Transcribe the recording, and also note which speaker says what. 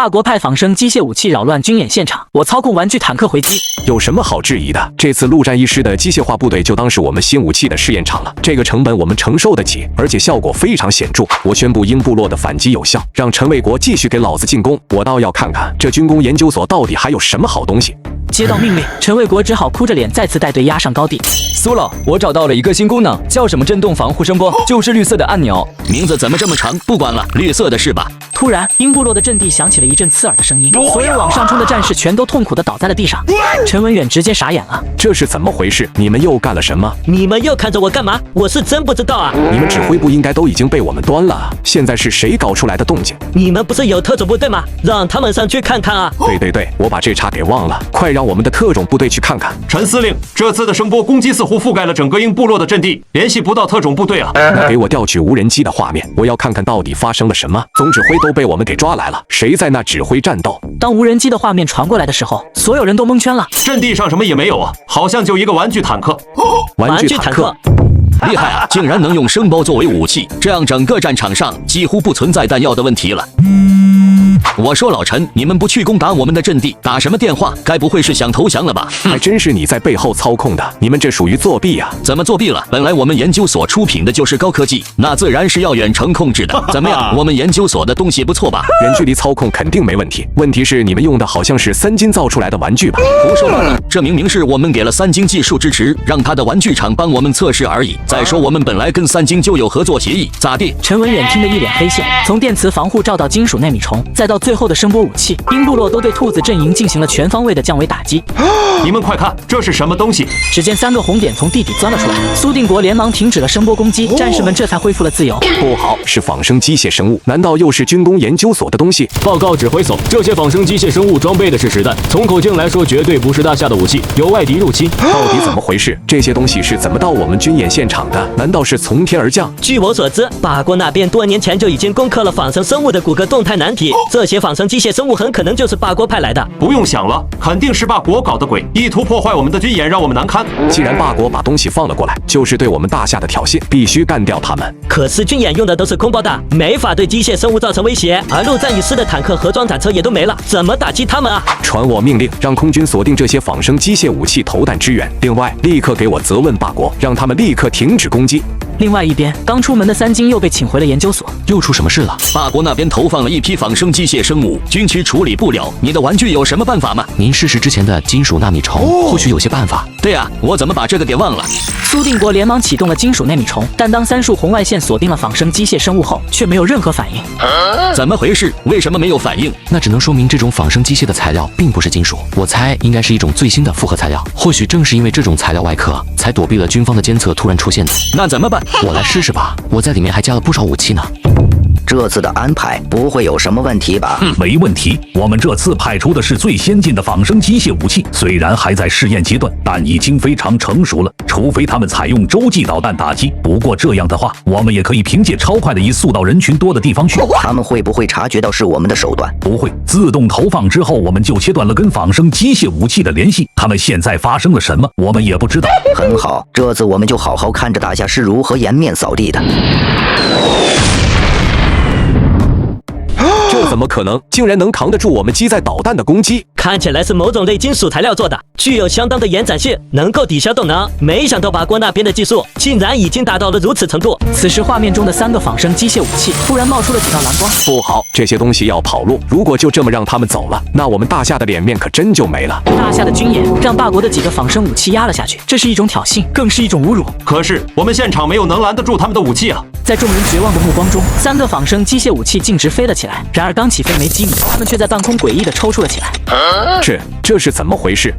Speaker 1: 霸国派仿生机械武器扰乱军演现场，我操控玩具坦克回击。
Speaker 2: 有什么好质疑的？这次陆战一师的机械化部队就当是我们新武器的试验场了，这个成本我们承受得起，而且效果非常显著。我宣布鹰部落的反击有效，让陈卫国继续给老子进攻。我倒要看看这军工研究所到底还有什么好东西。
Speaker 1: 接到命令，陈卫国只好哭着脸再次带队压上高地。
Speaker 3: 苏老，我找到了一个新功能，叫什么震动防护声波，就是绿色的按钮。
Speaker 4: 名字怎么这么长？不管了，绿色的是吧？
Speaker 1: 突然，鹰部落的阵地响起了一阵刺耳的声音，所有往上冲的战士全都痛苦地倒在了地上。陈文远直接傻眼了，
Speaker 2: 这是怎么回事？你们又干了什么？
Speaker 5: 你们又看着我干嘛？我是真不知道啊！
Speaker 2: 你们指挥部应该都已经被我们端了啊！现在是谁搞出来的动静？
Speaker 5: 你们不是有特种部队吗？让他们上去看看啊！
Speaker 2: 对，我把这茬给忘了，快让我们的特种部队去看看。
Speaker 6: 陈司令，这次的声波攻击似乎覆盖了整个鹰部落的阵地，联系不到特种部队啊！
Speaker 2: 那给我调取无人机的画面，我要看看到底发生了什么。总指挥都被我们给抓来了，谁在那指挥战斗？
Speaker 1: 当无人机的画面传过来的时候，所有人都蒙圈了。
Speaker 6: 阵地上什么也没有啊，好像就一个玩具坦克。
Speaker 2: 玩具坦克。
Speaker 4: 厉害啊！竟然能用声波作为武器，这样整个战场上几乎不存在弹药的问题了。我说老陈，你们不去攻打我们的阵地，打什么电话？该不会是想投降了吧？
Speaker 2: 还真是你在背后操控的，你们这属于作弊啊！
Speaker 4: 怎么作弊了？本来我们研究所出品的就是高科技，那自然是要远程控制的。怎么样？我们研究所的东西不错吧？
Speaker 2: 远距离操控肯定没问题，问题是你们用的好像是三金造出来的玩具吧？
Speaker 4: 胡说八道！这明明是我们给了三金技术支持，让他的玩具厂帮我们测试而已。再说我们本来跟三金就有合作协议，咋地？
Speaker 1: 陈文远听得一脸黑线，从电磁防护罩到金属纳米虫，再到最后的声波武器，鹰部落都对兔子阵营进行了全方位的降维打击。
Speaker 6: 你们快看，这是什么东西？
Speaker 1: 只见3个红点从地底钻了出来，苏定国连忙停止了声波攻击，战士们这才恢复了自由。
Speaker 2: 不好，是仿生机械生物，难道又是军工研究所的东西？
Speaker 7: 报告指挥所，这些仿生机械生物装备的是实弹，从口径来说绝对不是大夏的武器，有外敌入侵。
Speaker 2: 到底怎么回事？这些东西是怎么到我们军演现场的？难道是从天而降？
Speaker 5: 据我所知，法国那边多年前就已经攻克了仿生生物的骨骼动态难题，这些仿生机械生物很可能就是法国派来的。
Speaker 6: 不用想了，肯定是法国搞的鬼，意图破坏我们的军演，让我们难堪。
Speaker 2: 既然法国把东西放了过来，就是对我们大夏的挑衅，必须干掉他们。
Speaker 5: 可是军演用的都是空包弹，没法对机械生物造成威胁，而陆战一师的坦克和装甲车也都没了，怎么打击他们啊？
Speaker 2: 传我命令，让空军锁定这些仿生机械武器投弹支援。另外，立刻给我责问法国，让他们立刻停止攻击。
Speaker 1: 另外一边，刚出门的三金又被请回了研究所。
Speaker 4: 又出什么事了？法国那边投放了一批仿生机械生物，军区处理不了。你的玩具有什么办法吗？
Speaker 8: 您试试之前的金属纳米虫，或许有些办法。
Speaker 4: 对啊，我怎么把这个给忘了？
Speaker 1: 苏定国连忙启动了金属纳米虫，但当3束红外线锁定了仿生机械生物后，却没有任何反应。
Speaker 4: 怎么回事？为什么没有反应？
Speaker 8: 那只能说明这种仿生机械的材料并不是金属，我猜应该是一种最新的复合材料。或许正是因为这种材料外壳，才躲避了军方的监测突然出现的。
Speaker 4: 那怎么办？
Speaker 8: 我来试试吧，我在里面还加了不少武器呢。
Speaker 9: 这次的安排不会有什么问题吧？
Speaker 10: 没问题，我们这次派出的是最先进的仿生机械武器，虽然还在试验阶段，但已经非常成熟了。除非他们采用洲际导弹打击，不过这样的话，我们也可以凭借超快的移速到人群多的地方去。
Speaker 9: 他们会不会察觉到是我们的手段？
Speaker 10: 不会，自动投放之后，我们就切断了跟仿生机械武器的联系。他们现在发生了什么，我们也不知道。
Speaker 9: 很好，这次我们就好好看着大夏是如何颜面扫地的。
Speaker 2: 这怎么可能？竟然能扛得住我们机载导弹的攻击？
Speaker 5: 看起来是某种类金属材料做的，具有相当的延展性，能够抵消动能。没想到法国那边的技术竟然已经达到了如此程度。
Speaker 1: 此时画面中的3个仿生机械武器突然冒出了几道蓝光。
Speaker 2: 不好，这些东西要跑路。如果就这么让他们走了，那我们大夏的脸面可真就没了。
Speaker 1: 大夏的军演让霸国的几个仿生武器压了下去，这是一种挑衅，更是一种侮辱。
Speaker 6: 可是我们现场没有能拦得住他们的武器啊！
Speaker 1: 在众人绝望的目光中，3个仿生机械武器径直飞了起来。然而刚起飞没几米，他们却在半空诡异地抽搐了起来。
Speaker 2: 这是怎么回事？